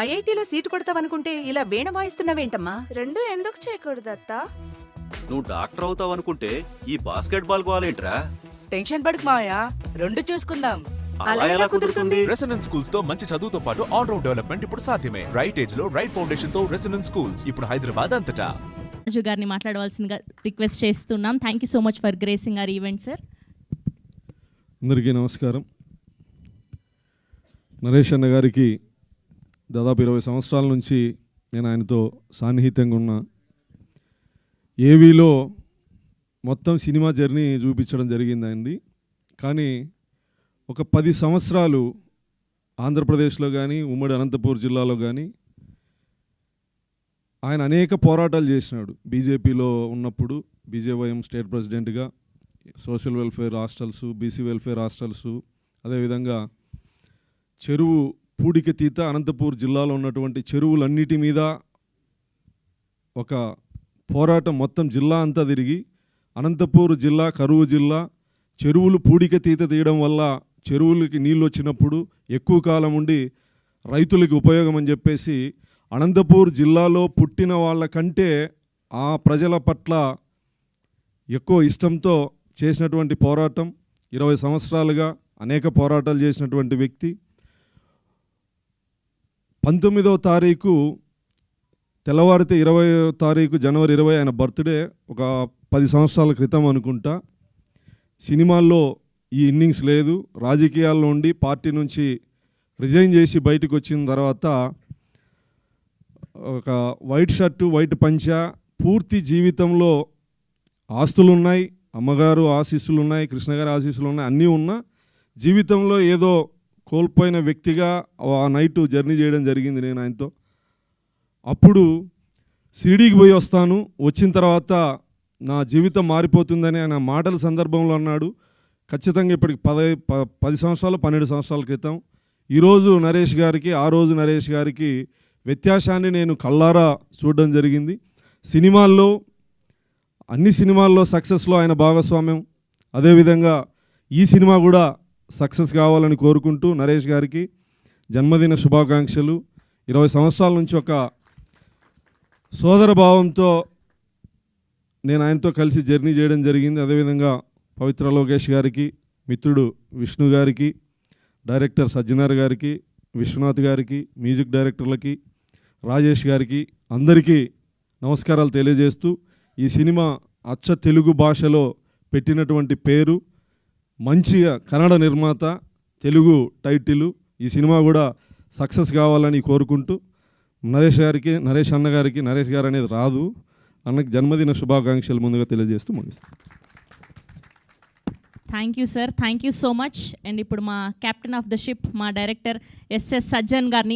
ఐఐటీలో seat కొడతావనుకుంటే ఇలా వీణ వాయిస్తున్నావేంటమ్మా? రెండు ఎందుకు చేయకూడదు అత్త? నువ్వు డాక్టర్ అవుతావు అనుకుంటే ఈ బాస్కెట్ బాల్ గోలేంట్రా? టెన్షన్ పడకు మావయ్య, రెండు చూసుకుందాం. అలా ఎలా కుదురుతుంది? రెసిడెన్స్ స్కూల్స్ తో మంచి చదువుతో పాటు ఆల్ రౌండ్ డెవలప్మెంట్ ఇప్పుడు సాధ్యమే. రైట్ ఏజ్ లో రైట్ ఫౌండేషన్ తో రెసిడెన్స్ స్కూల్స్ ఇప్పుడు హైదరాబాద్ అంతటా. రాజు గారిని మాట్లాడవలసిందిగా రిక్వెస్ట్ చేస్తున్నాం. Thank you so much for gracing our event sir. అందరికీ నమస్కారం. నరేష్ అన్న గారికి దాదాపు 20 సంవత్సరాల నుంచి నేను ఆయనతో సాన్నిహిత్యంగా ఉన్నా. ఏవీలో మొత్తం సినిమా జర్నీ చూపించడం జరిగింది ఆయనది. కానీ ఒక 10 సంవత్సరాలు ఆంధ్రప్రదేశ్లో కానీ ఉమ్మడి అనంతపూర్ జిల్లాలో కానీ ఆయన అనేక పోరాటాలు చేసినాడు. బీజేపీలో ఉన్నప్పుడు బీజేవైఎం స్టేట్ ప్రెసిడెంట్గా social welfare hostels, BC welfare hostels, అదేవిధంగా చెరువు పూడికతీత అనంతపూర్ జిల్లాలో ఉన్నటువంటి చెరువులన్నిటి మీద ఒక పోరాటం మొత్తం జిల్లా అంతా తిరిగి అనంతపూర్ జిల్లా కరువు జిల్లా, చెరువులు పూడికతీత తీయడం వల్ల చెరువులకి నీళ్ళు వచ్చినప్పుడు ఎక్కువ కాలం ఉండి రైతులకి ఉపయోగం అని చెప్పేసి అనంతపూర్ జిల్లాలో పుట్టిన వాళ్ళకంటే ఆ ప్రజల పట్ల ఎక్కువ ఇష్టంతో చేసినటువంటి పోరాటం. 20 సంవత్సరాలుగా అనేక పోరాటాలు చేసినటువంటి వ్యక్తి. 19వ తారీఖు తెల్లవారితే 20వ తారీఖు జనవరి 20 ఆయన బర్త్డే. ఒక 10 సంవత్సరాల క్రితం అనుకుంటా. సినిమాల్లో ఈ ఇన్నింగ్స్ లేదు. రాజకీయాల్లో ఉండి పార్టీ నుంచి రిజైన్ చేసి బయటకు వచ్చిన తర్వాత ఒక వైట్ షర్టు, వైట్ పంచా, పూర్తి జీవితంలో ఆస్తులు ఉన్నాయి, అమ్మగారు ఆశీస్సులు ఉన్నాయి, కృష్ణగారి ఆశీస్సులు ఉన్నాయి, అన్నీ ఉన్నా జీవితంలో ఏదో కోల్పోయిన వ్యక్తిగా ఆ నైట్ జర్నీ చేయడం జరిగింది నేను ఆయనతో. అప్పుడు షిరిడీకి పోయి వస్తాను, వచ్చిన తర్వాత నా జీవితం మారిపోతుందని ఆయన మాటల సందర్భంలో అన్నాడు. ఖచ్చితంగా ఇప్పటికి 10 సంవత్సరాలు 12 సంవత్సరాల క్రితం. ఈరోజు నరేష్ గారికి ఆ రోజు నరేష్ గారికి వ్యత్యాసాన్ని నేను కళ్ళారా చూడడం జరిగింది. సినిమాల్లో అన్ని సినిమాల్లో సక్సెస్లో ఆయన భాగస్వామ్యం. అదేవిధంగా ఈ సినిమా కూడా సక్సెస్ కావాలని కోరుకుంటూ నరేష్ గారికి జన్మదిన శుభాకాంక్షలు. 20 సంవత్సరాల నుంచి ఒక సోదర భావంతో నేను ఆయనతో కలిసి జర్నీ చేయడం జరిగింది. అదేవిధంగా పవిత్ర లోకేష్ గారికి, మిత్రుడు విష్ణు గారికి, డైరెక్టర్ సజ్జనార్ గారికి, విశ్వనాథ్ గారికి, మ్యూజిక్ డైరెక్టర్లకి, రాజేష్ గారికి అందరికీ నమస్కారాలు తెలియజేస్తూ ఈ సినిమా అచ్చ తెలుగు భాషలో పెట్టినటువంటి పేరు, మంచిగా కన్నడ నిర్మాత, తెలుగు టైటిల్, ఈ సినిమా కూడా సక్సెస్ కావాలని కోరుకుంటూ నరేష్ అన్నగారికి, నరేష్ గారు అనేది రాదు, అన్నకి జన్మదిన శుభాకాంక్షలు ముందుగా తెలియజేస్తూ ముగిస్తాను. Thank you sir, thank you so much. And ఇప్పుడు మా కెప్టెన్ ఆఫ్ ద షిప్, మా డైరెక్టర్ ఎస్ఎస్ సజ్జన్ గారిని